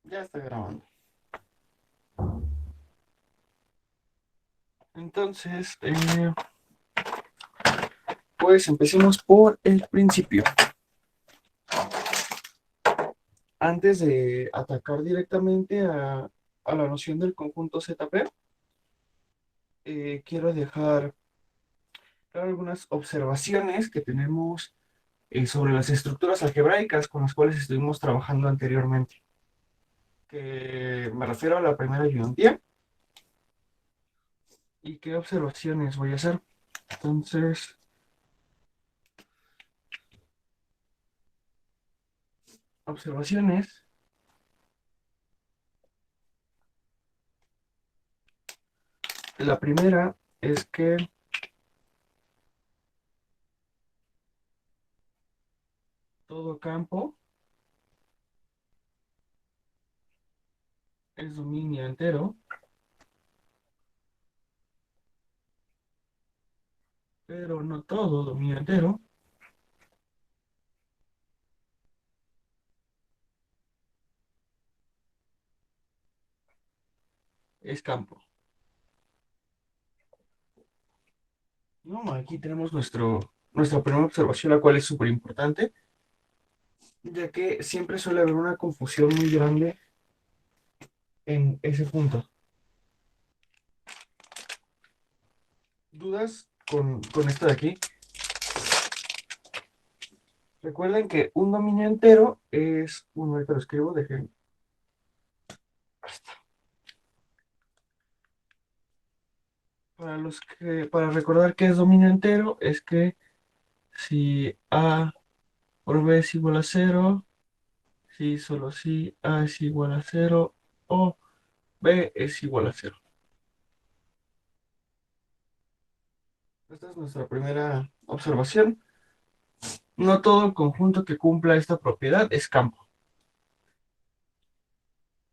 Ya está grabando. Entonces, pues empecemos por el principio. Antes de atacar directamente a la noción del conjunto ZP, quiero dejar claro algunas observaciones que tenemos sobre las estructuras algebraicas con las cuales estuvimos trabajando anteriormente. Que me refiero a la primera ayudantía y qué observaciones voy a hacer. Entonces, observaciones. La primera es que todo campo es dominio entero, pero no todo dominio entero es campo. No, aquí tenemos nuestra primera observación, la cual es súper importante, ya que siempre suele haber una confusión muy grande en ese punto. ¿Dudas con esto de aquí? Recuerden que un dominio entero es, bueno, ahorita lo escribo, dejen. Para recordar que es dominio entero, es que si A por B es igual a cero, si solo si A es igual a cero o B es igual a cero. Esta es nuestra primera observación. No todo el conjunto que cumpla esta propiedad es campo,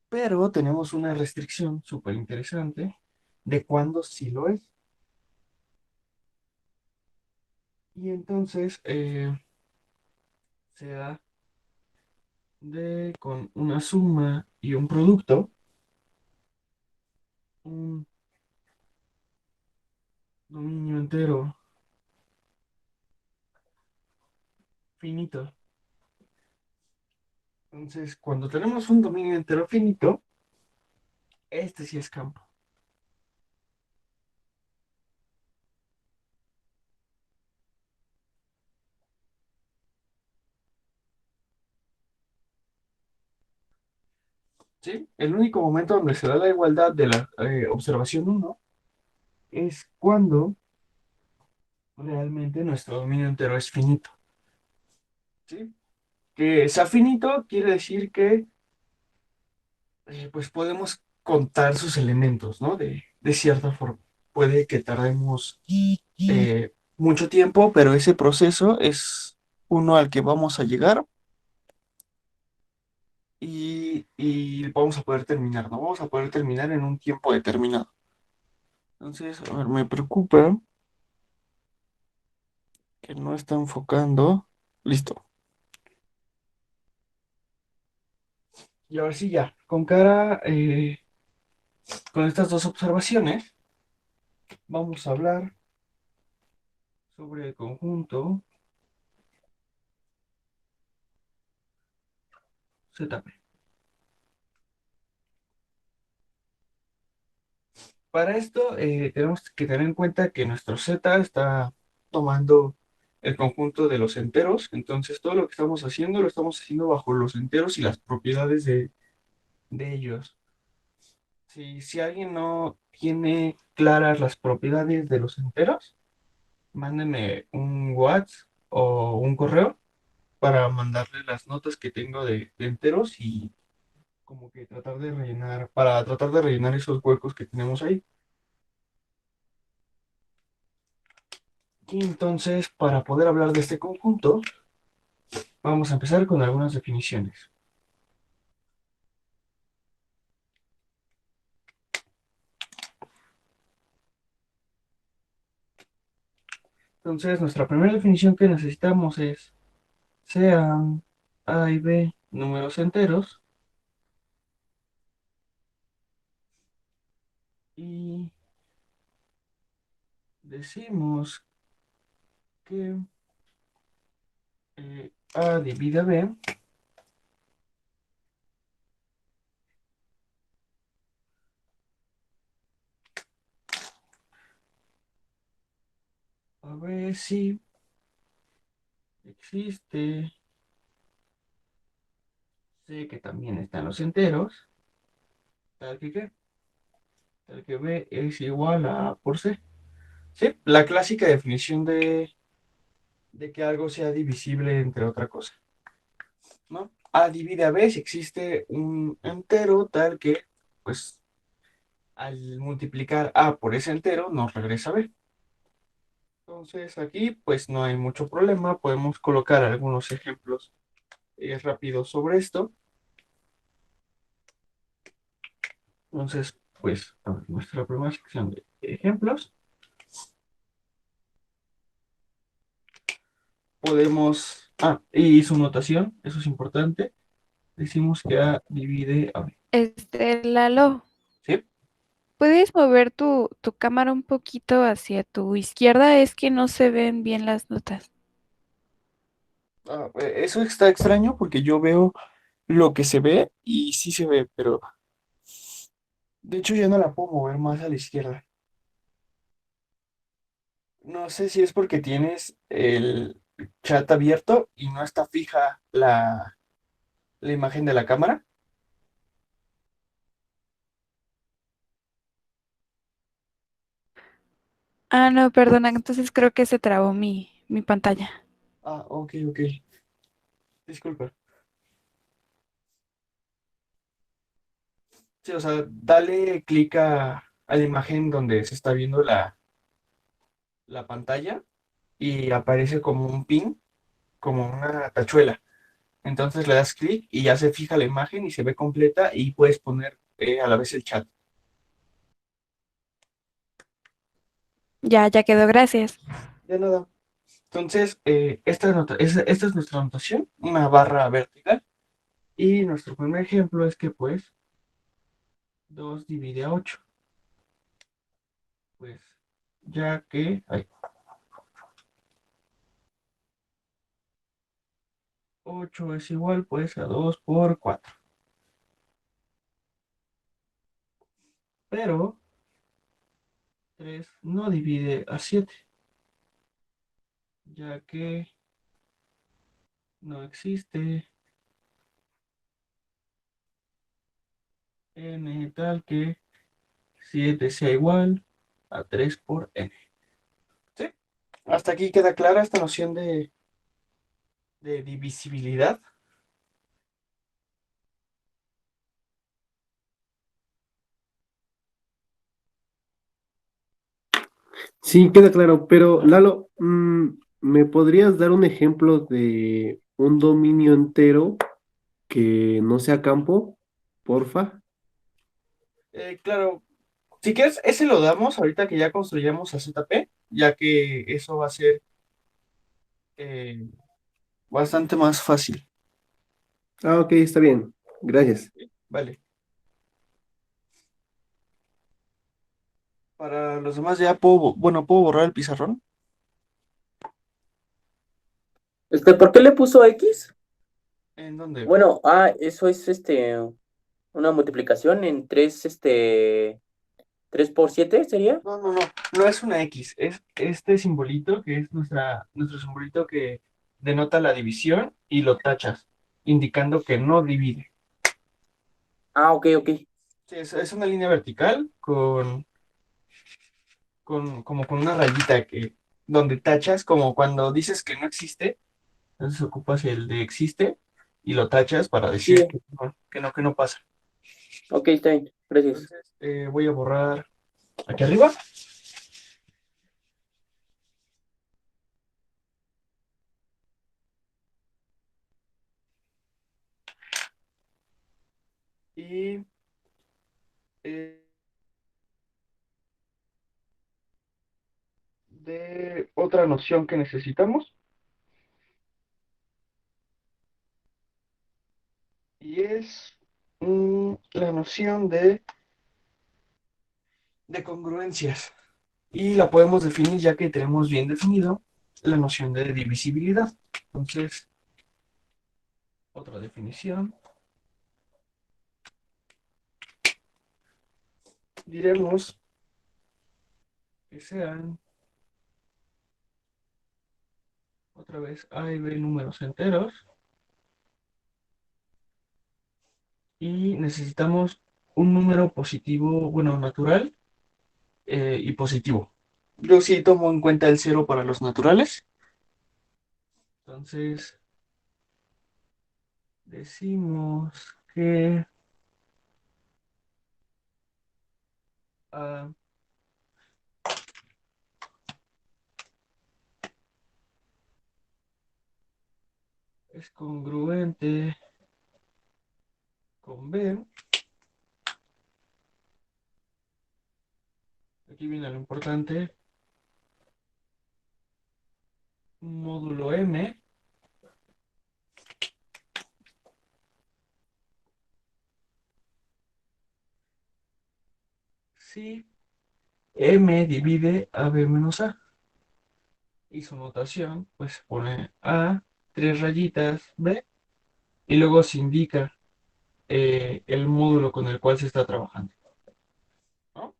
pero tenemos una restricción súper interesante de cuándo sí lo es. Y entonces se da de con una suma y un producto, un dominio entero finito. Entonces, cuando tenemos un dominio entero finito, este sí es campo. ¿Sí? El único momento donde se da la igualdad de la observación uno es cuando realmente nuestro dominio entero es finito. ¿Sí? Que sea finito quiere decir que pues podemos contar sus elementos, ¿no? De cierta forma. Puede que tardemos mucho tiempo, pero ese proceso es uno al que vamos a llegar y vamos a poder terminar, ¿no? Vamos a poder terminar en un tiempo determinado. Entonces, a ver, me preocupa que no está enfocando. Listo. Y ahora sí, ya, con estas dos observaciones, vamos a hablar sobre el conjunto ZP. Para esto, tenemos que tener en cuenta que nuestro Z está tomando el conjunto de los enteros, entonces todo lo que estamos haciendo lo estamos haciendo bajo los enteros y las propiedades de ellos. Si alguien no tiene claras las propiedades de los enteros, mándenme un WhatsApp o un correo para mandarle las notas que tengo de enteros y como que tratar de rellenar, para tratar de rellenar esos huecos que tenemos ahí. Y entonces, para poder hablar de este conjunto, vamos a empezar con algunas definiciones. Entonces, nuestra primera definición que necesitamos es, sean A y B números enteros, y decimos que A divide a B, a ver si existe C que también están los enteros, tal que qué, tal que B es igual a A por C. Sí, la clásica definición de que algo sea divisible entre otra cosa, ¿no? A divide a B si existe un entero tal que, pues, al multiplicar A por ese entero nos regresa B. Entonces aquí, pues, no hay mucho problema. Podemos colocar algunos ejemplos rápidos sobre esto. Entonces, pues, a ver, nuestra primera sección de ejemplos. Podemos, y su notación, eso es importante. Decimos que A divide a B. Lalo, ¿Sí? ¿puedes mover tu cámara un poquito hacia tu izquierda? Es que no se ven bien las notas. Eso está extraño porque yo veo lo que se ve y sí se ve, pero de hecho ya no la puedo mover más a la izquierda. No sé si es porque tienes el chat abierto y no está fija la imagen de la cámara. Ah, no, perdona, entonces creo que se trabó mi pantalla. Ok, ok. Disculpa. Sí, o sea, dale clic a la imagen donde se está viendo la pantalla y aparece como un pin, como una tachuela. Entonces le das clic y ya se fija la imagen y se ve completa y puedes poner a la vez el chat. Ya quedó, gracias. De nada. Entonces, esta es nuestra anotación, una barra vertical. Y nuestro primer ejemplo es que, pues, 2 divide a 8. Pues, ya que 8 es igual, pues, a 2 por 4. Pero 3 no divide a 7, ya que no existe n tal que 7 sea igual a 3 por n. ¿Sí? Hasta aquí queda clara esta noción de divisibilidad. Sí, queda claro, pero Lalo, ¿me podrías dar un ejemplo de un dominio entero que no sea campo? Porfa. Claro, si quieres, ese lo damos ahorita que ya construyamos a ZP, ya que eso va a ser eh, bastante más fácil. Ah, ok, está bien. Gracias. ¿Sí? Vale. Para los demás ya puedo, bueno, puedo borrar el pizarrón. ¿Por qué le puso X? ¿En dónde? Bueno, eso es una multiplicación en 3 3 por 7 sería. No, no, no, no es una X, es este simbolito que es nuestro simbolito que denota la división y lo tachas, indicando que no divide. Ah, ok, ok. Sí, es una línea vertical como con una rayita que, donde tachas, como cuando dices que no existe, entonces ocupas el de existe y lo tachas para decir Sí, que no pasa. ok, está bien. Gracias. Entonces voy a borrar aquí arriba y eh, de otra noción que necesitamos y es la noción de congruencias. Y la podemos definir ya que tenemos bien definido la noción de divisibilidad. Entonces, otra definición. Diremos que sean, otra vez, A y B números enteros. Y necesitamos un número positivo, bueno, natural y positivo. Yo sí tomo en cuenta el cero para los naturales. Entonces, decimos que A es congruente con B. Aquí viene lo importante. Módulo M. Si M divide a B menos A. Y su notación, pues pone A, tres rayitas, B. Y luego se indica el módulo con el cual se está trabajando, ¿no?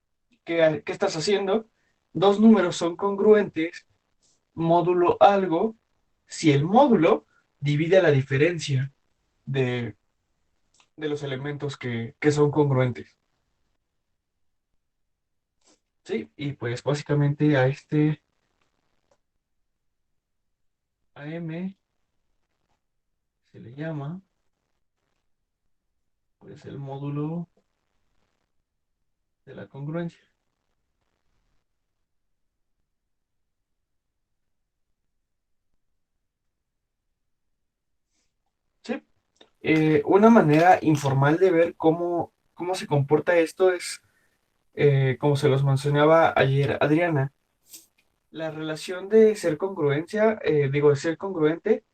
¿Qué estás haciendo? Dos números son congruentes, módulo algo, si el módulo divide a la diferencia de, de los elementos que son congruentes. ¿Sí? Y pues básicamente a este AM se le llama pues el módulo de la congruencia. ¿Sí? Una manera informal de ver cómo se comporta esto es, como se los mencionaba ayer Adriana, la relación de ser congruencia, de ser congruente,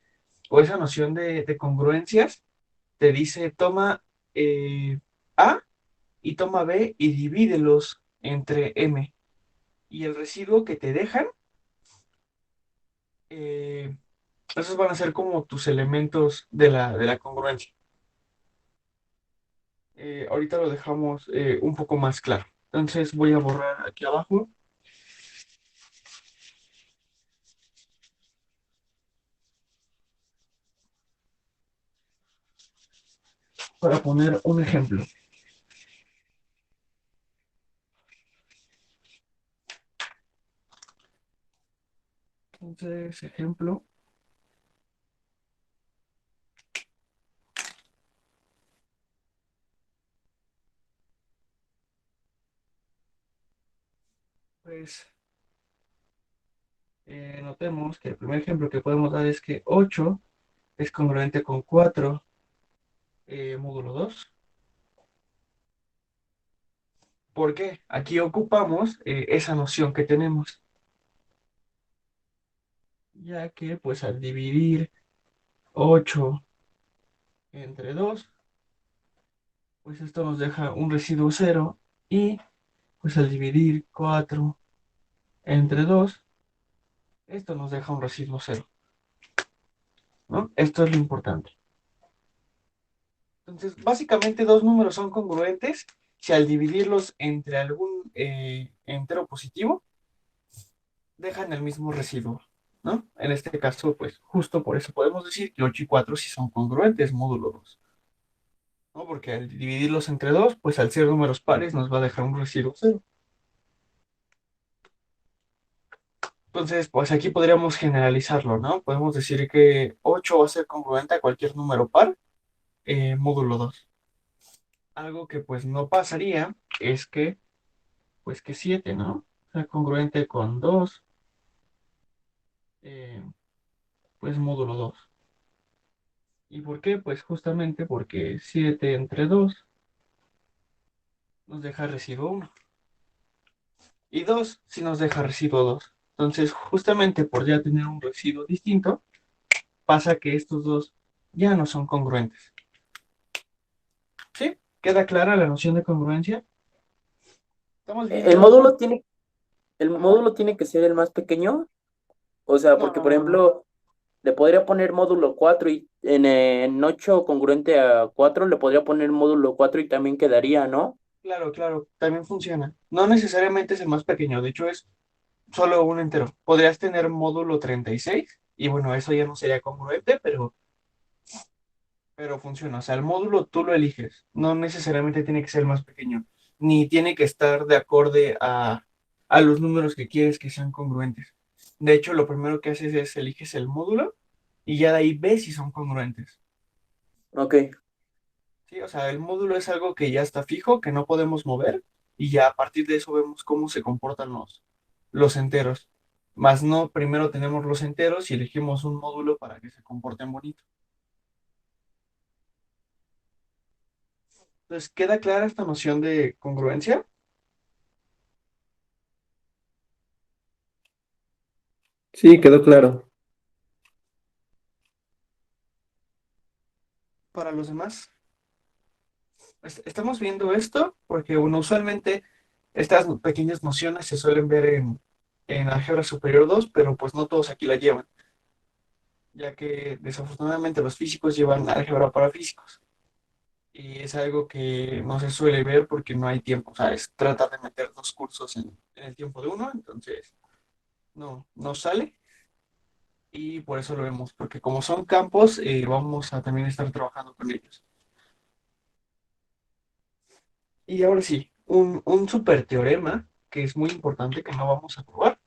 o esa noción de congruencias, te dice toma A y toma B y divídelos entre M. Y el residuo que te dejan, eh, esos van a ser como tus elementos de la congruencia. Ahorita lo dejamos un poco más claro. Entonces voy a borrar aquí abajo para poner un ejemplo. Entonces, ejemplo, pues notemos que el primer ejemplo que podemos dar es que 8 es congruente con 4 módulo 2. ¿Por qué? Aquí ocupamos esa noción que tenemos, ya que pues al dividir 8 entre 2, pues esto nos deja un residuo cero y pues al dividir 4 entre 2, esto nos deja un residuo cero, ¿no? Esto es lo importante. Entonces, básicamente dos números son congruentes si al dividirlos entre algún entero positivo, dejan el mismo residuo, ¿no? En este caso, pues justo por eso podemos decir que 8 y 4 sí son congruentes, módulo 2, ¿no? Porque al dividirlos entre 2, pues al ser números pares nos va a dejar un residuo cero. Entonces, pues aquí podríamos generalizarlo, ¿no? Podemos decir que 8 va a ser congruente a cualquier número par, módulo 2. Algo que pues no pasaría es que, pues que 7, ¿no? O sea, congruente con 2, eh, pues módulo 2. ¿Y por qué? Pues justamente porque 7 entre 2 nos deja residuo 1. Y 2 sí nos deja residuo 2. Entonces, justamente por ya tener un residuo distinto, pasa que estos dos ya no son congruentes. ¿Sí? ¿Queda clara la noción de congruencia? Estamos El viendo módulo tiene, el ajá, módulo tiene que ser el más pequeño. O sea, no, porque no, por no, no, ejemplo, le podría poner módulo 4 y en 8 congruente a 4 le podría poner módulo 4 y también quedaría, ¿no? claro, claro, también funciona. No necesariamente es el más pequeño, de hecho es solo un entero. Podrías tener módulo 36 y bueno, eso ya no sería congruente, pero funciona. O sea, el módulo tú lo eliges, no necesariamente tiene que ser el más pequeño, ni tiene que estar de acorde a los números que quieres que sean congruentes. De hecho, lo primero que haces es eliges el módulo y ya de ahí ves si son congruentes. Ok. Sí, o sea, el módulo es algo que ya está fijo, que no podemos mover, y ya a partir de eso vemos cómo se comportan los enteros. Más no, primero tenemos los enteros y elegimos un módulo para que se comporten bonito. Entonces, ¿queda clara esta noción de congruencia? Sí, quedó claro. Para los demás, estamos viendo esto porque, bueno, usualmente estas pequeñas nociones se suelen ver en álgebra superior 2, pero pues no todos aquí la llevan, ya que desafortunadamente los físicos llevan álgebra para físicos. Y es algo que no se suele ver porque no hay tiempo, o sea, es tratar de meter dos cursos en el tiempo de uno, entonces no sale y por eso lo vemos, porque como son campos, vamos a también estar trabajando con ellos. Y ahora sí, un super teorema que es muy importante que no vamos a probar,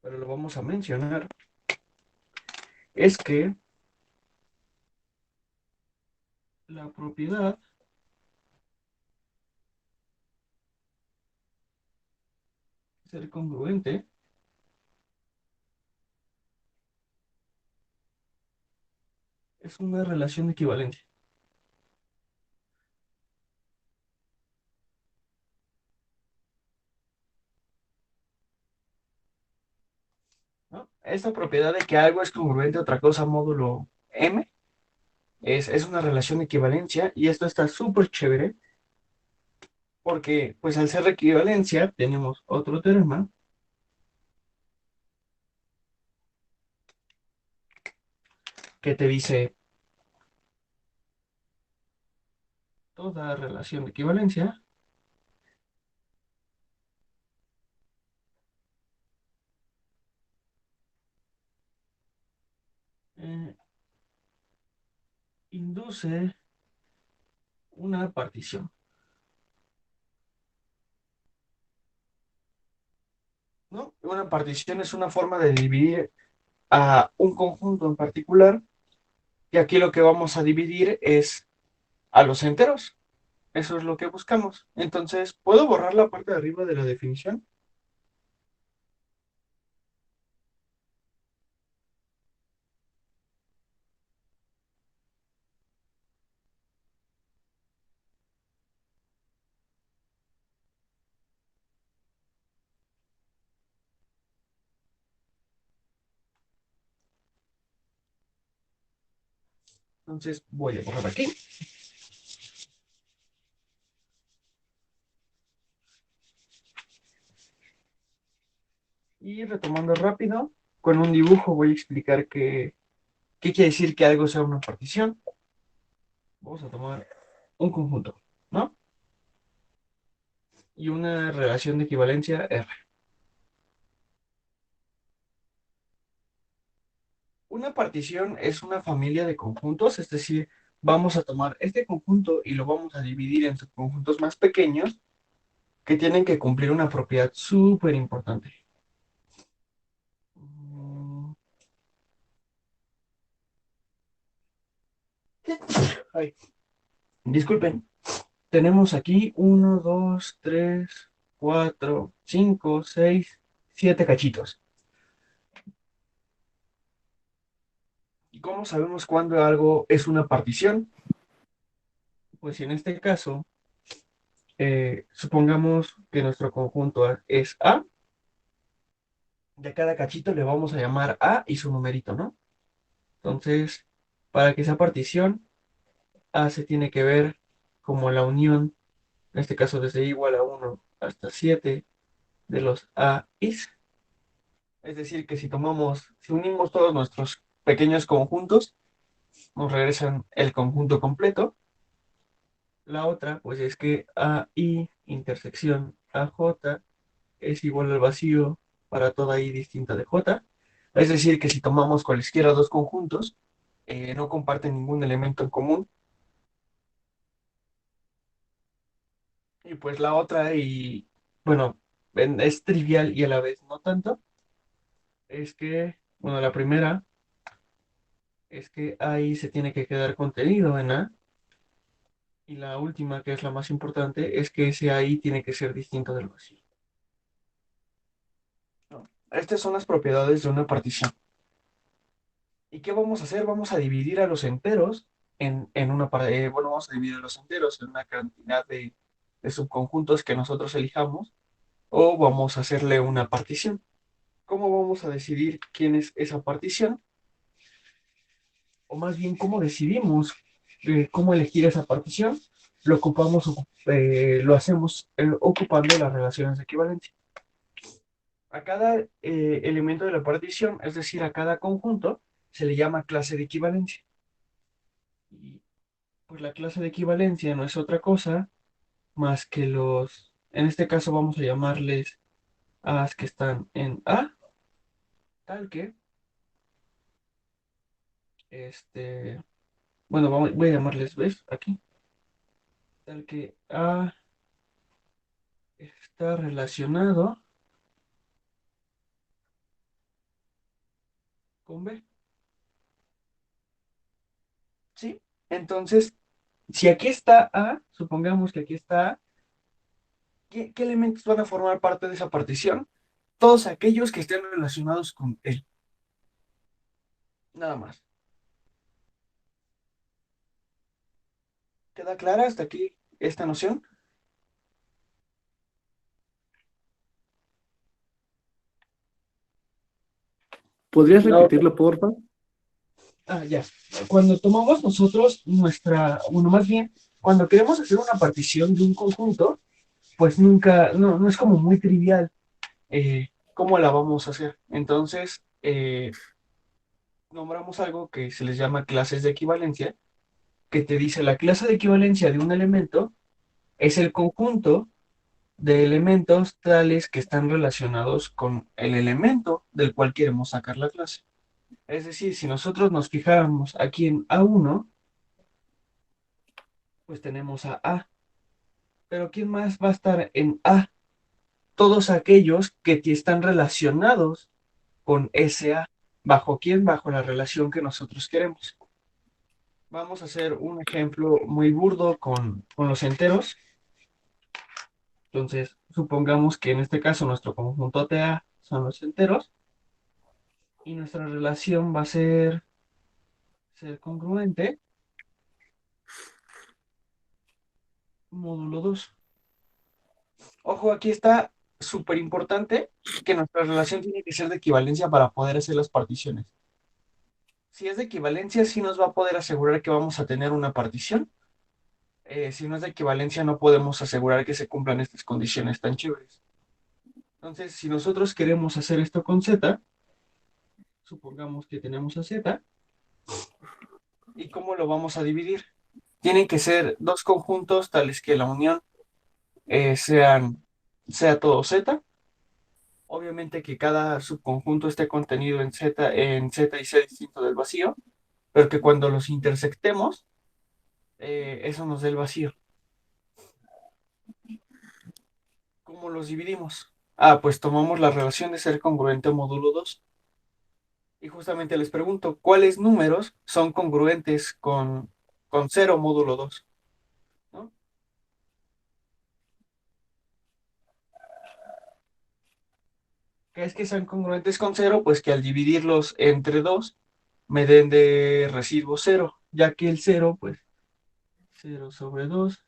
pero lo vamos a mencionar, es que la propiedad de ser congruente es una relación de equivalencia, ¿no? Esta propiedad de que algo es congruente a otra cosa módulo m es una relación de equivalencia y esto está súper chévere porque pues al ser equivalencia tenemos otro teorema que te dice toda relación de equivalencia eh, induce una partición, ¿no? Una partición es una forma de dividir a un conjunto en particular y aquí lo que vamos a dividir es a los enteros. Eso es lo que buscamos. Entonces, ¿puedo borrar la parte de arriba de la definición? Entonces, voy a borrar aquí. Y retomando rápido, con un dibujo voy a explicar qué quiere decir que algo sea una partición. Vamos a tomar un conjunto, ¿no? Y una relación de equivalencia R. Una partición es una familia de conjuntos, es decir, vamos a tomar este conjunto y lo vamos a dividir en subconjuntos más pequeños que tienen que cumplir una propiedad súper importante. Ay, disculpen, tenemos aquí uno, 2, 3, 4, 5, 6, 7 cachitos. ¿Y cómo sabemos cuándo algo es una partición? Pues si en este caso, supongamos que nuestro conjunto es A, de cada cachito le vamos a llamar A y su numerito, ¿no? Entonces, para que sea partición, A se tiene que ver como la unión, en este caso desde i igual a 1 hasta 7 de los a's. Es decir, que si unimos todos nuestros pequeños conjuntos, nos regresan el conjunto completo. La otra, pues es que AI intersección AJ es igual al vacío para toda I distinta de J. Es decir, que si tomamos cualesquiera dos conjuntos, no comparten ningún elemento en común. Y pues la otra, y bueno, es trivial y a la vez no tanto, es que, bueno, la primera es que AI se tiene que quedar contenido en A. Y la última, que es la más importante, es que ese AI tiene que ser distinto del vacío. ¿No? Estas son las propiedades de una partición. ¿Y qué vamos a hacer? Vamos a dividir a los enteros bueno, vamos a dividir a los enteros en una cantidad de subconjuntos que nosotros elijamos, o vamos a hacerle una partición. ¿Cómo vamos a decidir quién es esa partición? O más bien, ¿cómo decidimos cómo elegir esa partición? Lo hacemos ocupando las relaciones de equivalencia. A cada elemento de la partición, es decir, a cada conjunto, se le llama clase de equivalencia. Y pues la clase de equivalencia no es otra cosa más que en este caso vamos a llamarles A's que están en A, tal que, bueno, voy a llamarles B's aquí, tal que A está relacionado con B, ¿sí? Entonces, si aquí está A, supongamos que aquí está A, ¿qué elementos van a formar parte de esa partición? Todos aquellos que estén relacionados con él, nada más. ¿Queda clara hasta aquí esta noción? ¿Podrías No, repetirlo, porfa? Ya. Cuando tomamos nosotros bueno, más bien, cuando queremos hacer una partición de un conjunto, pues nunca, no es como muy trivial cómo la vamos a hacer. Entonces, nombramos algo que se les llama clases de equivalencia, que te dice la clase de equivalencia de un elemento es el conjunto de elementos tales que están relacionados con el elemento del cual queremos sacar la clase. Es decir, si nosotros nos fijáramos aquí en A1, pues tenemos a A. Pero ¿quién más va a estar en A? Todos aquellos que están relacionados con ese A. ¿Bajo quién? Bajo la relación que nosotros queremos. Vamos a hacer un ejemplo muy burdo con los enteros. Entonces, supongamos que en este caso nuestro conjunto TA son los enteros y nuestra relación va a ser congruente módulo 2. Ojo, aquí está súper importante que nuestra relación tiene que ser de equivalencia para poder hacer las particiones. Si es de equivalencia, sí nos va a poder asegurar que vamos a tener una partición. Si no es de equivalencia, no podemos asegurar que se cumplan estas condiciones tan chéveres. Entonces, si nosotros queremos hacer esto con Z, supongamos que tenemos a Z, ¿y cómo lo vamos a dividir? Tienen que ser dos conjuntos tales que la unión sea todo Z. Obviamente que cada subconjunto esté contenido en Z y sea distinto del vacío, pero que cuando los intersectemos, eso nos dé el vacío. ¿Cómo los dividimos? Pues tomamos la relación de ser congruente módulo 2. Y justamente les pregunto, ¿cuáles números son congruentes con 0 módulo 2? ¿No? ¿Qué es que sean congruentes con 0? Pues que al dividirlos entre 2 me den de residuo 0, ya que el 0, pues 0 sobre 2,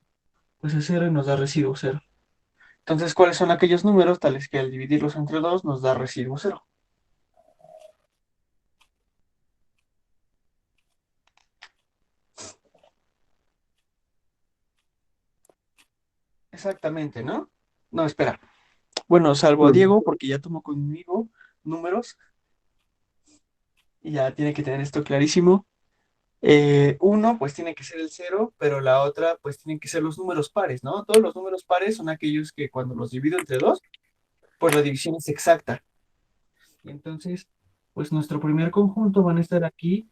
pues es 0 y nos da residuo 0. Entonces, ¿cuáles son aquellos números tales que al dividirlos entre 2 nos da residuo 0? Exactamente, ¿no? No, espera. Bueno, salvo a Mm. Diego, porque ya tomó conmigo números y ya tiene que tener esto clarísimo. Uno, pues tiene que ser el cero, pero la otra, pues tienen que ser los números pares, ¿no? Todos los números pares son aquellos que cuando los divido entre dos, pues la división es exacta. Y entonces, pues nuestro primer conjunto van a estar aquí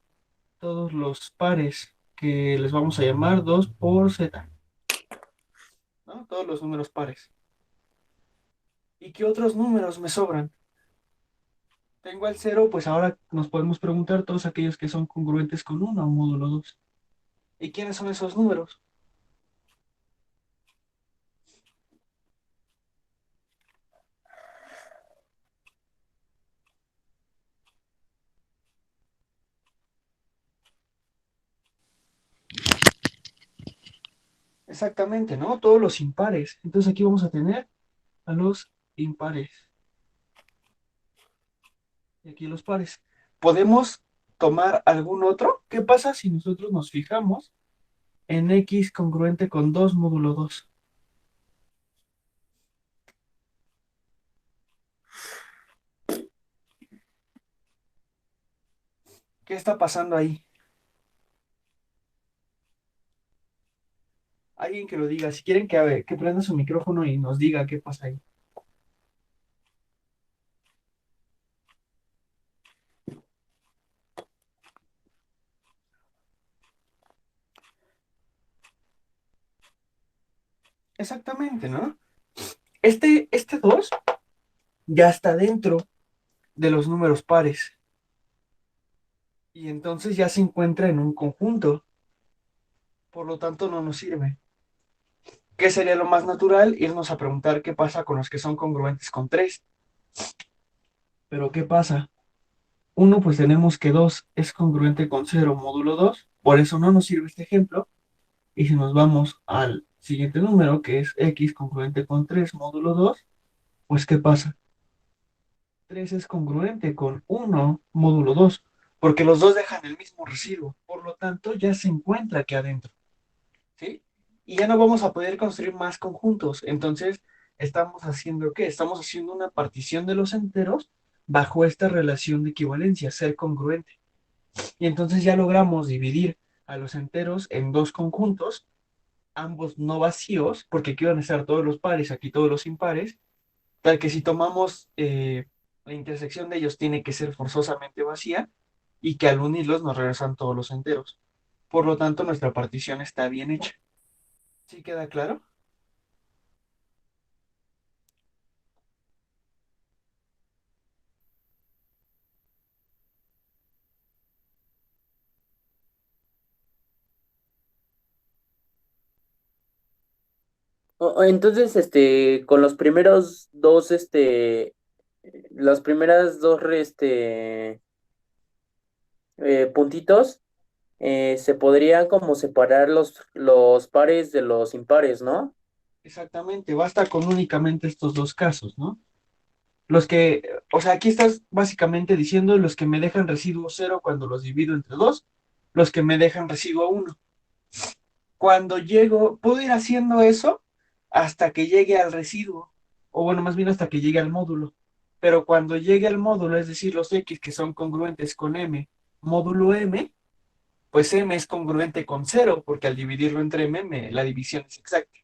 todos los pares que les vamos a llamar 2 por z, ¿no? Todos los números pares. ¿Y qué otros números me sobran? Tengo el cero, pues ahora nos podemos preguntar todos aquellos que son congruentes con uno, módulo 2. ¿Y quiénes son esos números? Exactamente, ¿no? Todos los impares. Entonces aquí vamos a tener a los impares y aquí los pares. ¿Podemos tomar algún otro? ¿Qué pasa si nosotros nos fijamos en x congruente con 2 módulo 2? ¿Qué está pasando ahí? Alguien que lo diga. Si quieren que, a ver, que prenda su micrófono y nos diga qué pasa ahí. Exactamente, ¿no? Este 2 ya está dentro de los números pares y entonces ya se encuentra en un conjunto, por lo tanto no nos sirve. ¿Qué sería lo más natural? Irnos a preguntar qué pasa con los que son congruentes con 3. Pero ¿qué pasa? Uno, pues tenemos que 2 es congruente con cero módulo 2, por eso no nos sirve este ejemplo. Y si nos vamos al siguiente número, que es x congruente con 3 módulo 2, pues ¿qué pasa? 3 es congruente con uno módulo 2, porque los dos dejan el mismo residuo, por lo tanto ya se encuentra aquí adentro, ¿sí? Y ya no vamos a poder construir más conjuntos, entonces estamos haciendo ¿qué? Estamos haciendo una partición de los enteros bajo esta relación de equivalencia, ser congruente. Y entonces ya logramos dividir a los enteros en dos conjuntos, ambos no vacíos, porque aquí van a estar todos los pares, aquí todos los impares, tal que si tomamos la intersección de ellos tiene que ser forzosamente vacía y que al unirlos nos regresan todos los enteros. Por lo tanto, nuestra partición está bien hecha. ¿Sí queda claro? Entonces, con los primeros dos, las primeras dos, puntitos, se podrían como separar los pares de los impares, ¿no? Exactamente, basta con únicamente estos dos casos, ¿no? Los que, o sea, aquí estás básicamente diciendo los que me dejan residuo cero cuando los divido entre dos, los que me dejan residuo uno. Cuando llego, puedo ir haciendo eso hasta que llegue al residuo, o bueno, más bien hasta que llegue al módulo. Pero cuando llegue al módulo, es decir, los X que son congruentes con M, módulo M, pues M es congruente con cero, porque al dividirlo entre M, la división es exacta.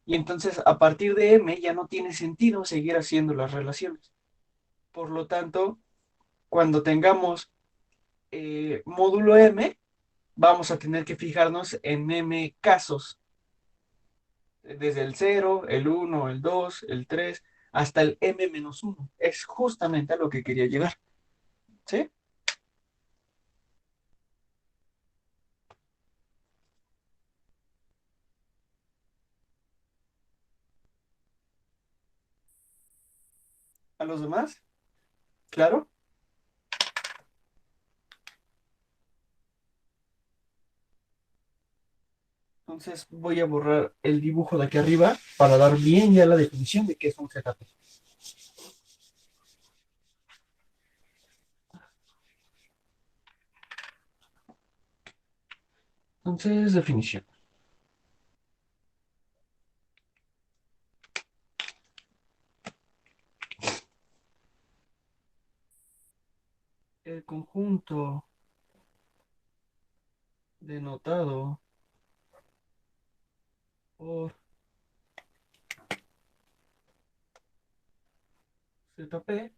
Y entonces, a partir de M, ya no tiene sentido seguir haciendo las relaciones. Por lo tanto, cuando tengamos módulo M, vamos a tener que fijarnos en M casos desde el cero, el uno, el 2, el 3, hasta el m-1. Es justamente a lo que quería llegar. ¿Sí? ¿A los demás? ¿Claro? Entonces voy a borrar el dibujo de aquí arriba para dar bien ya la definición de qué es un ZP. Entonces, definición. el conjunto denotado por ZP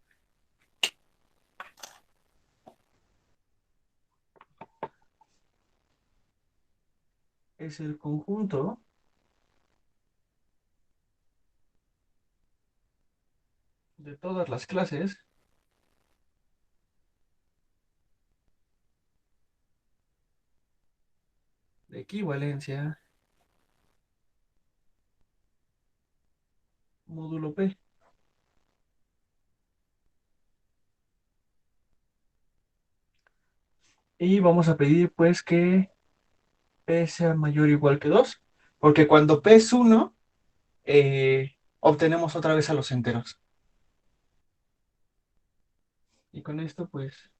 es el conjunto de todas las clases de equivalencia módulo P. Y vamos a pedir pues que P sea mayor o igual que 2, porque cuando P es 1, obtenemos otra vez a los enteros. Y con esto pues,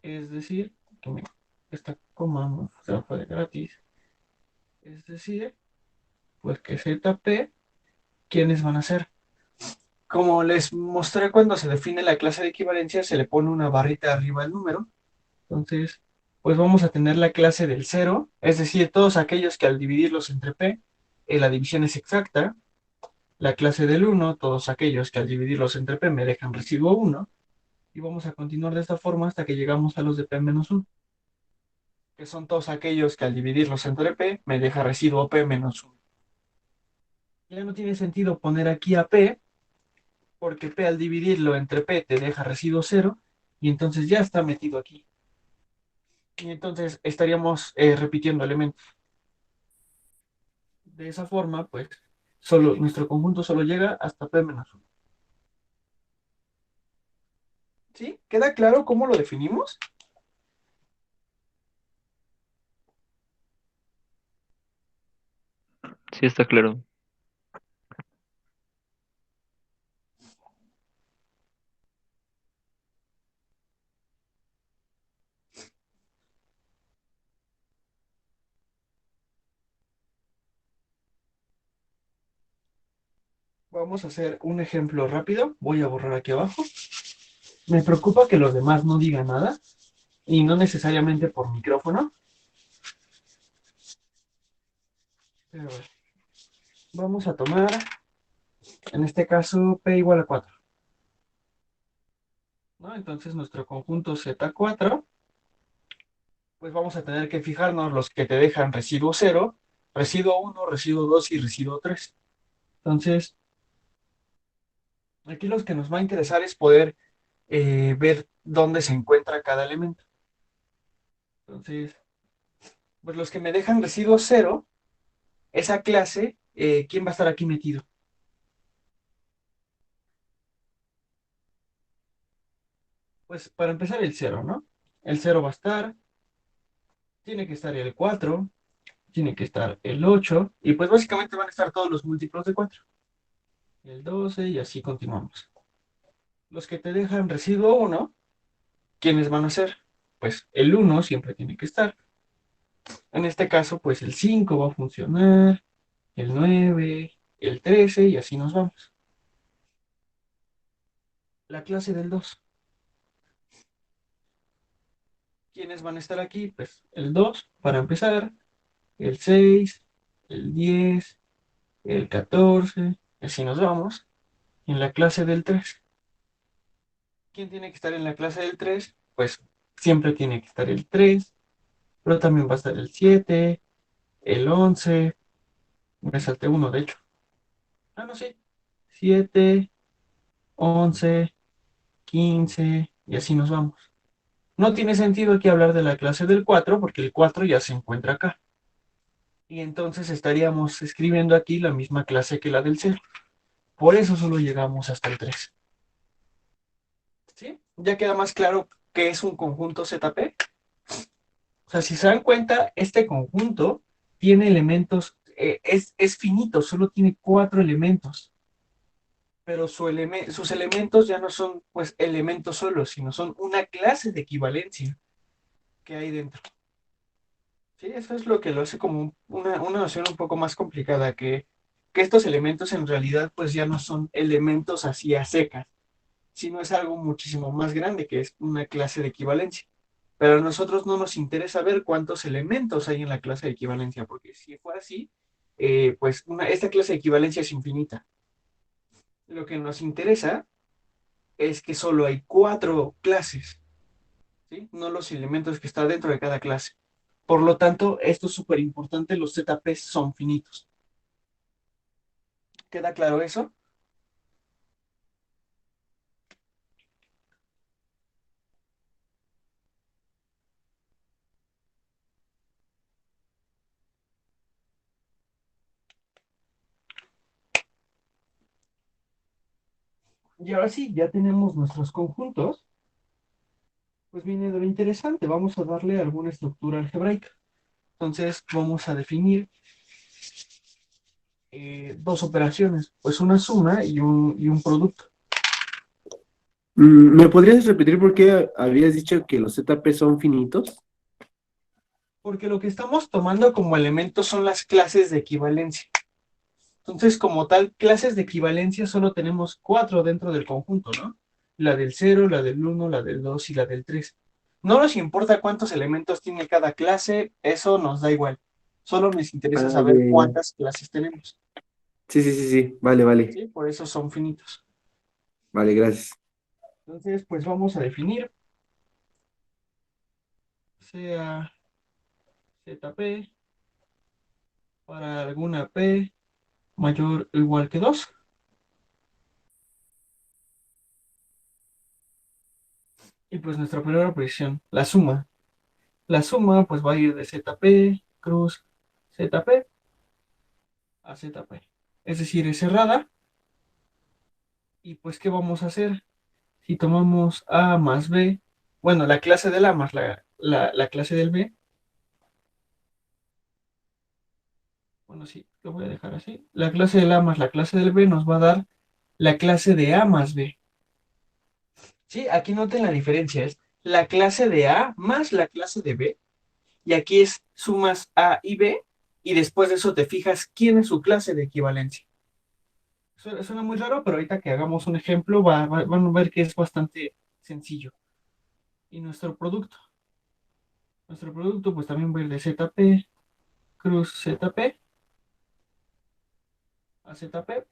es decir, que esta coma se fue de gratis, es decir, pues que ZP, ¿quiénes van a ser? Como les mostré cuando se define la clase de equivalencia, se le pone una barrita arriba al número. Entonces, pues vamos a tener la clase del 0, es decir, todos aquellos que al dividirlos entre P, la división es exacta. La clase del 1, todos aquellos que al dividirlos entre P me dejan residuo 1. Y vamos a continuar de esta forma hasta que llegamos a los de P-1, que son todos aquellos que al dividirlos entre P me deja residuo P-1. Ya no tiene sentido poner aquí a P, porque P al dividirlo entre P te deja residuo 0, y entonces ya está metido aquí. Y entonces estaríamos repitiendo elementos. De esa forma, pues, nuestro conjunto solo llega hasta P-1. ¿Sí? ¿Queda claro cómo lo definimos? Sí, está claro. Vamos a hacer un ejemplo rápido. Voy a borrar aquí abajo. Me preocupa que los demás no digan nada, y no necesariamente por micrófono. Pero a ver, vamos a tomar, en este caso, P igual a 4. ¿No? Entonces nuestro conjunto Z4, pues vamos a tener que fijarnos los que te dejan residuo 0, residuo 1, residuo 2 y residuo 3. Entonces, aquí los que nos va a interesar es poder ver dónde se encuentra cada elemento. Entonces, pues los que me dejan residuo 0, esa clase, ¿quién va a estar aquí metido? Pues para empezar el 0, ¿no? El 0 va a estar, tiene que estar el 4, tiene que estar el 8, y pues básicamente van a estar todos los múltiplos de 4. El 12 y así continuamos. Los que te dejan residuo 1, ¿quiénes van a ser? Pues el 1 siempre tiene que estar. En este caso, pues el 5 va a funcionar, el 9, el 13 y así nos vamos. La clase del 2. ¿Quiénes van a estar aquí? Pues el 2 para empezar, el 6, el 10, el 14, y así nos vamos. En la clase del 3. ¿Quién tiene que estar en la clase del 3? Pues siempre tiene que estar el 3, pero también va a estar el 7, el 11, me salté uno de hecho. Ah, no, sí. 7, 11, 15 y así nos vamos. No tiene sentido aquí hablar de la clase del 4 porque el 4 ya se encuentra acá. Y entonces estaríamos escribiendo aquí la misma clase que la del 0. Por eso solo llegamos hasta el 3. ¿Sí? ¿Ya queda más claro qué es un conjunto ZP? O sea, si se dan cuenta, este conjunto tiene elementos, es finito, solo tiene 4 elementos, pero sus elementos ya no son pues elementos solos, sino son una clase de equivalencia que hay dentro. Sí, eso es lo que lo hace como una noción un poco más complicada, que estos elementos en realidad pues ya no son elementos así a secas, sino es algo muchísimo más grande, que es una clase de equivalencia. Pero a nosotros no nos interesa ver cuántos elementos hay en la clase de equivalencia, porque si fuera así, pues esta clase de equivalencia es infinita. Lo que nos interesa es que solo hay 4 clases, ¿sí? No los elementos que están dentro de cada clase. Por lo tanto, esto es súper importante, los ZPs son finitos. ¿Queda claro eso? Y ahora sí, ya tenemos nuestros conjuntos, pues viene de lo interesante. Vamos a darle alguna estructura algebraica. Entonces vamos a definir 2 operaciones, pues una suma y un producto. ¿Me podrías repetir por qué habías dicho que los ZP son finitos? Porque lo que estamos tomando como elementos son las clases de equivalencia. Entonces, como tal, clases de equivalencia solo tenemos 4 dentro del conjunto, ¿no? La del 0, la del 1, la del 2 y la del 3. No nos importa cuántos elementos tiene cada clase, eso nos da igual. Solo nos interesa Ah, ya, saber ya, ya. cuántas clases tenemos, Sí, sí, sí, sí. Vale, vale. ¿sí? Por eso son finitos. Vale, gracias. Entonces, pues vamos a definir sea ZP para alguna P mayor o igual que 2. Y pues nuestra primera operación, la suma. La suma pues va a ir de ZP cruz ZP a ZP. Es decir, es cerrada. Y pues, ¿qué vamos a hacer? Si tomamos A más B, bueno, la clase del A más la clase del B, bueno, sí, lo voy a dejar así. La clase del A más la clase del B nos va a dar la clase de A más B. Sí, aquí noten la diferencia, es la clase de A más la clase de B. Y aquí es sumas A y B, y después de eso te fijas quién es su clase de equivalencia. Suena muy raro, pero ahorita que hagamos un ejemplo van a ver que es bastante sencillo. Y nuestro producto pues también va a ir de ZP cruz ZP a ZP,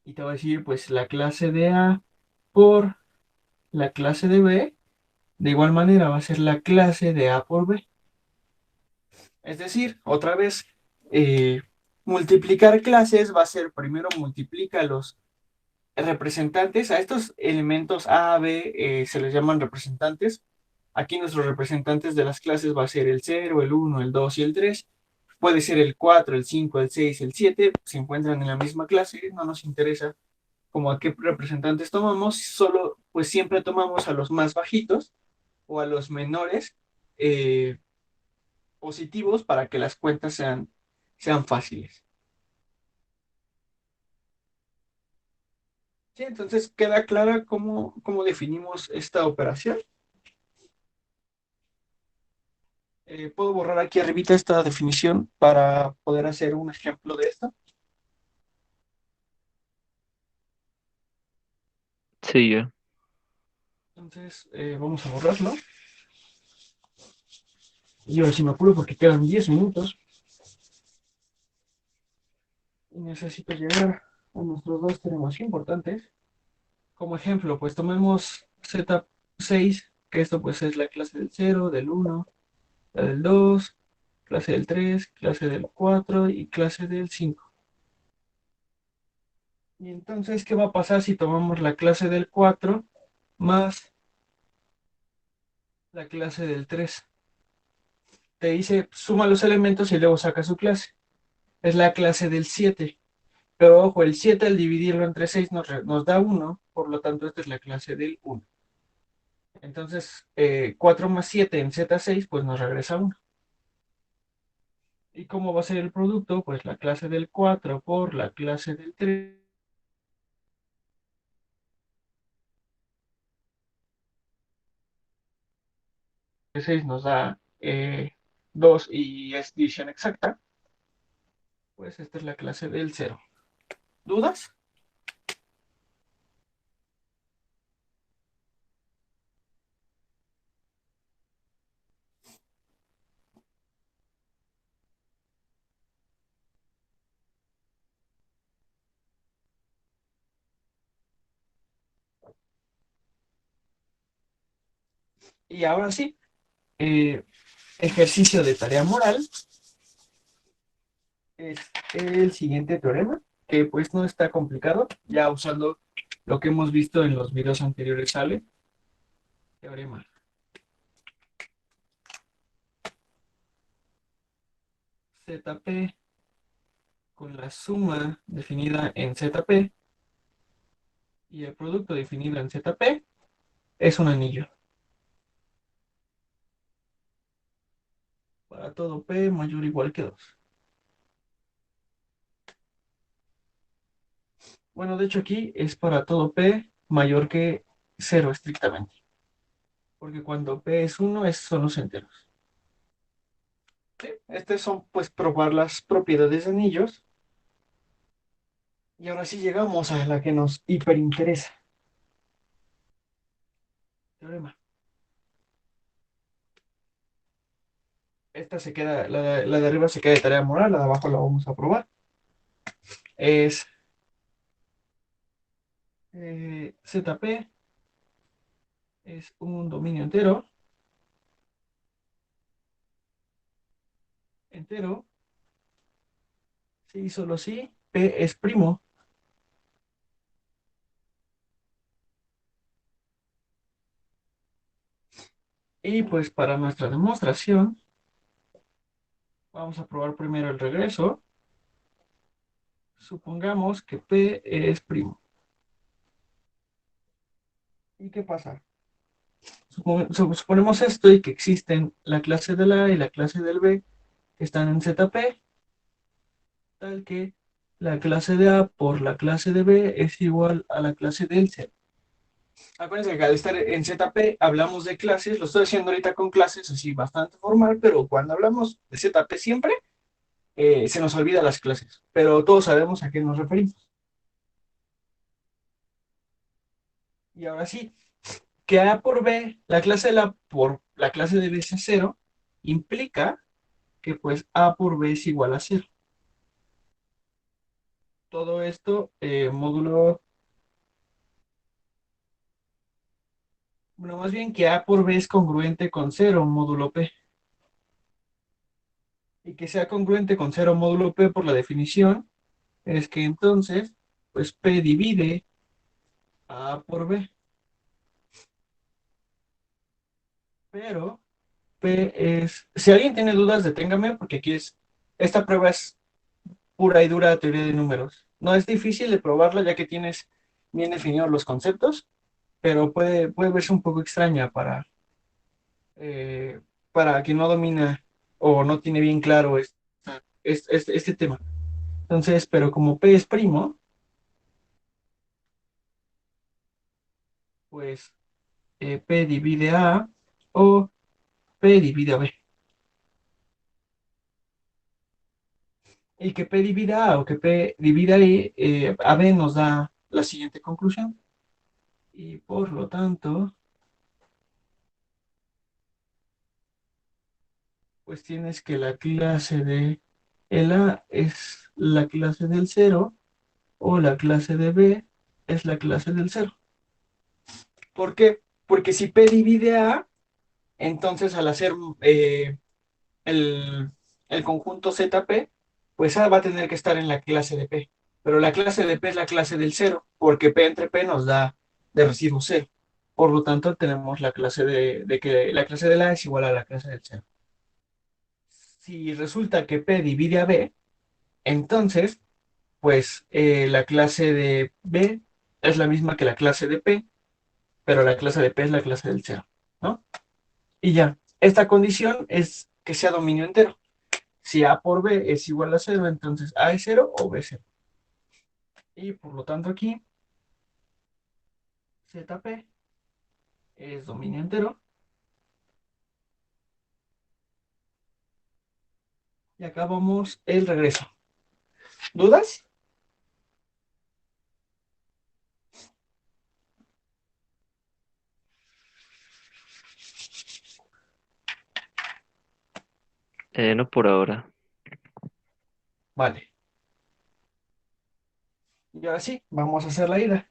y te va a decir pues la clase de A por la clase de B, de igual manera va a ser la clase de A por B. Es decir, otra vez, eh, multiplicar clases va a ser primero multiplica los representantes. A estos elementos A, B se les llaman representantes. Aquí nuestros representantes de las clases va a ser el 0, el 1, el 2 y el 3. Puede ser el 4, el 5, el 6, el 7. Se encuentran en la misma clase, no nos interesa como a qué representantes tomamos, solo pues siempre tomamos a los más bajitos o a los menores eh, positivos para que las cuentas sean fáciles. Sí, entonces queda clara cómo definimos esta operación. Puedo borrar aquí arribita esta definición para poder hacer un ejemplo de esto. Sí, ya. Entonces vamos a borrarlo. Y ahora sí me apuro porque quedan 10 minutos. Y necesito llegar a nuestros dos temas importantes. Como ejemplo, pues tomemos Z6, que esto pues es la clase del 0, del 1, la del 2, clase del 3, clase del 4 y clase del 5. Y entonces, ¿qué va a pasar si tomamos la clase del 4 más la clase del 3? Te dice, suma los elementos y luego saca su clase. Es la clase del 7. Pero ojo, el 7 al dividirlo entre 6 nos da 1, por lo tanto esta es la clase del 1. Entonces, 4 más 7 en Z6, pues nos regresa 1. ¿Y cómo va a ser el producto? Pues la clase del 4 por la clase del 3. 6 nos da 2 y es división exacta. Pues esta es la clase del 0. ¿Dudas? Y ahora sí, eh, ejercicio de tarea moral es el siguiente teorema, que pues no está complicado, ya usando lo que hemos visto en los videos anteriores sale. Teorema. ZP con la suma definida en ZP y el producto definido en ZP es un anillo. Para todo P mayor o igual que 2. Bueno, de hecho aquí es para todo P mayor que 0 estrictamente. Porque cuando P es 1 son los enteros. ¿Sí? Estas son pues probar las propiedades de anillos. Y ahora sí llegamos a la que nos hiperinteresa. Teorema. Esta se queda, la de arriba se queda de tarea moral, la de abajo la vamos a probar. Es ZP es un dominio entero, entero, sí, solo sí, P es primo. Y pues para nuestra demostración, vamos a probar primero el regreso. Supongamos que P es primo. ¿Y qué pasa? Suponemos esto y que existen la clase del A y la clase del B que están en ZP, tal que la clase de A por la clase de B es igual a la clase del C. Acuérdense que al estar en ZP hablamos de clases, lo estoy haciendo ahorita con clases así bastante formal, pero cuando hablamos de ZP siempre se nos olvida las clases, pero todos sabemos a qué nos referimos. Y ahora sí, que A por B, la clase de la por la clase de B es cero, implica que pues A por B es igual a cero. Todo esto, módulo, bueno, más bien que A por B es congruente con cero módulo P. Y que sea congruente con cero módulo P por la definición, es que entonces, pues P divide A por B. Pero P es, si alguien tiene dudas, deténgame, porque aquí esta prueba es pura y dura teoría de números. No es difícil de probarla ya que tienes bien definidos los conceptos, pero puede verse un poco extraña eh, para quien no domina o no tiene bien claro este tema. Entonces, pero como P es primo, pues P divide A o P divide a B. Y que P divida A o que P divida E, a B nos da la siguiente conclusión. Y por lo tanto, pues tienes que la clase de el A es la clase del cero o la clase de B es la clase del cero. ¿Por qué? Porque si P divide A, entonces al hacer el, el conjunto ZP, pues A va a tener que estar en la clase de P. Pero la clase de P es la clase del cero, porque P entre P nos da de residuo cero. Por lo tanto, tenemos la clase de que la clase de la es igual a la clase del cero. Si resulta que P divide a B, entonces, pues la clase de B es la misma que la clase de P, pero la clase de P es la clase del cero, ¿no? Y ya, esta condición es que sea dominio entero. Si A por B es igual a cero, entonces A es cero o B es cero. Y por lo tanto aquí ZP es dominio entero. Y acabamos el regreso. ¿Dudas? No por ahora. Vale. Y ahora sí, vamos a hacer la ida.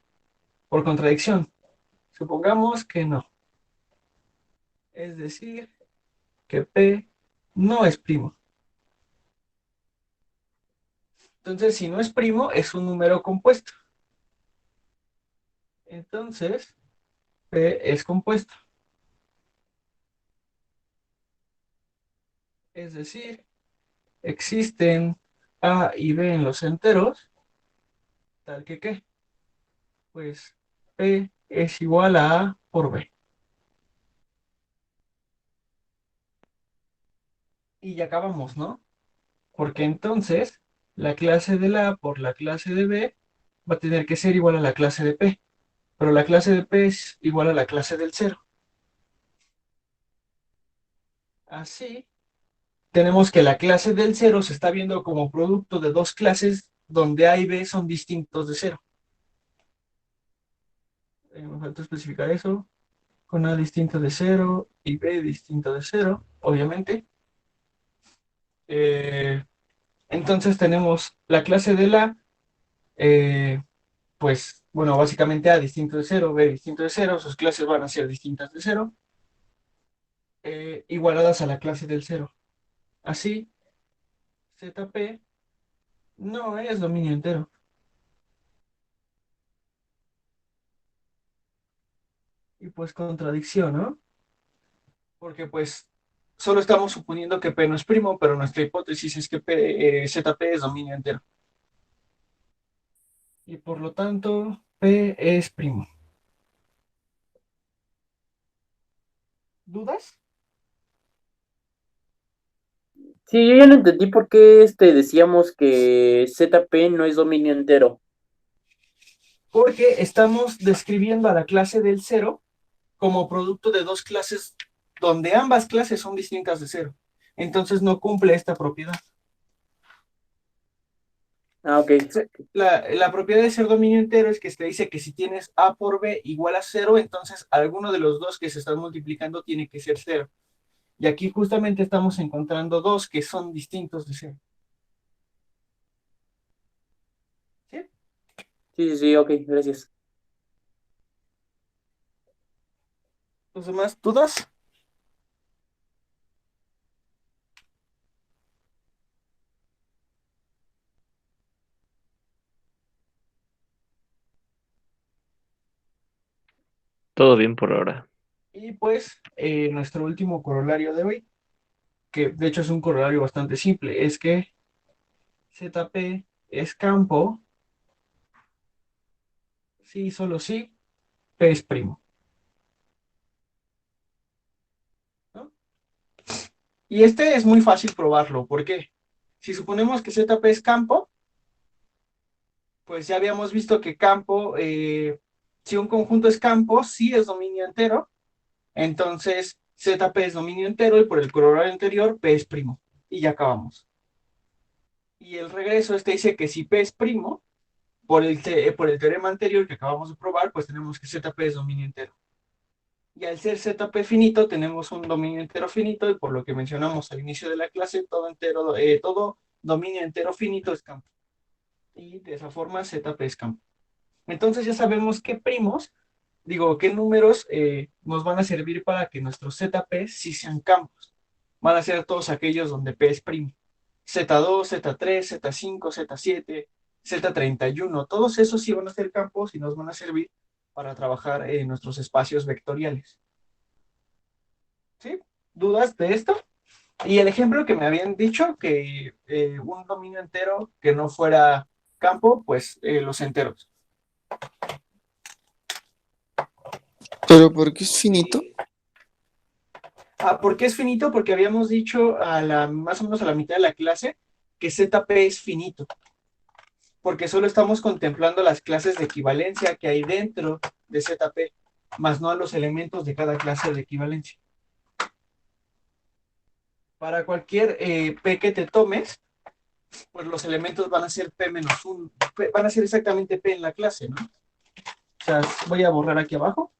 Por contradicción. Supongamos que no. Es decir, que P no es primo. Entonces, si no es primo, es un número compuesto. Entonces, P es compuesto. Es decir, existen A y B en los enteros, tal que ¿qué? Pues P es igual a A por B. Y ya acabamos, ¿no? Porque entonces la clase de la A por la clase de B va a tener que ser igual a la clase de P. Pero la clase de P es igual a la clase del cero. Así, tenemos que la clase del cero se está viendo como producto de dos clases donde A y B son distintos de cero. Me falta especificar eso. Con A distinto de cero y B distinto de cero, obviamente. Eh, entonces tenemos la clase de la, eh, pues, bueno, básicamente A distinto de cero, B distinto de cero, sus clases van a ser distintas de cero, igualadas a la clase del cero. Así, ZP no es dominio entero. Y pues contradicción, ¿no? Porque pues solo estamos suponiendo que P no es primo, pero nuestra hipótesis es que ZP es dominio entero. Y por lo tanto, P es primo. ¿Dudas? Sí, yo ya no entendí por qué decíamos que ZP no es dominio entero. Porque estamos describiendo a la clase del cero como producto de dos clases donde ambas clases son distintas de cero. Entonces no cumple esta propiedad. Ah, ok. La propiedad de ser dominio entero es que te dice que si tienes A por B igual a cero, entonces alguno de los dos que se están multiplicando tiene que ser cero. Y aquí justamente estamos encontrando dos que son distintos de cero. ¿Sí? Sí, sí, sí, ok, gracias. ¿Los demás dudas? Todo bien por ahora. Y pues nuestro último corolario de hoy, que de hecho es un corolario bastante simple, es que ZP es campo, sí, solo sí, P es primo, ¿no? Y este es muy fácil probarlo, porque si suponemos que ZP es campo, pues ya habíamos visto que campo, si un conjunto es campo, sí es dominio entero, entonces ZP es dominio entero y por el corolario anterior P es primo. Y ya acabamos. Y el regreso, este dice que si P es primo, por el teorema anterior que acabamos de probar, pues tenemos que ZP es dominio entero. Y al ser ZP finito, tenemos un dominio entero finito, y por lo que mencionamos al inicio de la clase, todo dominio entero finito es campo. Y de esa forma ZP es campo. Entonces ya sabemos qué primos, digo, qué números nos van a servir para que nuestros ZP sí sean campos. Van a ser todos aquellos donde P es primo. Z2, Z3, Z5, Z7, Z31, todos esos sí van a ser campos y nos van a servir para trabajar en nuestros espacios vectoriales. ¿Sí? ¿Dudas de esto? Y el ejemplo que me habían dicho, que un dominio entero que no fuera campo, pues los enteros. ¿Pero por qué es finito? ¿Por qué es finito? Porque habíamos dicho más o menos a la mitad de la clase que ZP es finito, porque solo estamos contemplando las clases de equivalencia que hay dentro de ZP, más no a los elementos de cada clase de equivalencia. Para cualquier P que te tomes, pues los elementos van a ser P menos 1, van a ser exactamente P en la clase, ¿no? O sea, voy a borrar aquí abajo.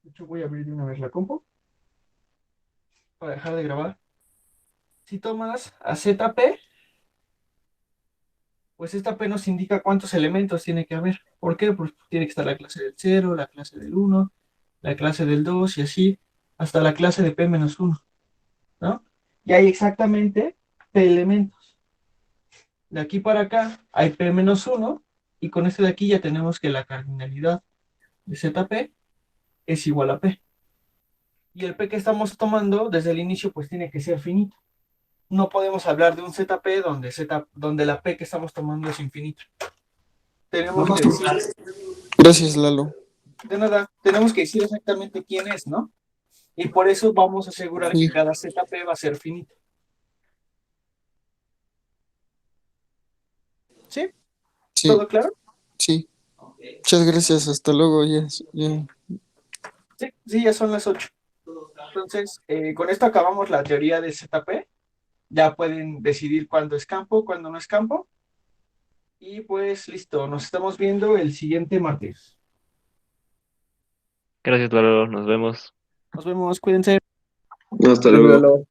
De hecho, voy a abrir de una vez la compu para dejar de grabar. Si tomas a ZP, pues esta P nos indica cuántos elementos tiene que haber. ¿Por qué? Pues tiene que estar la clase del 0, la clase del 1, la clase del 2 y así, hasta la clase de P-1, ¿no? Y hay exactamente P elementos. De aquí para acá hay P-1 y con este de aquí ya tenemos que la cardinalidad de ZP es igual a P. Y el P que estamos tomando desde el inicio pues tiene que ser finito. No podemos hablar de un ZP donde la P que estamos tomando es infinita. Tenemos que decir, Gracias, Lalo. de nada, tenemos que decir exactamente quién es, ¿no? Y por eso vamos a asegurar Sí. que cada ZP va a ser finito. ¿Sí? Sí, ¿Todo claro? sí. Muchas gracias. Hasta luego. Ya. Sí, sí, ya son las 8. Entonces, con esto acabamos la teoría de ZP. Ya pueden decidir cuándo es campo, cuándo no es campo. Y pues listo, nos estamos viendo el siguiente martes. Gracias, Lalo. Nos vemos. Nos vemos, cuídense. Hasta luego.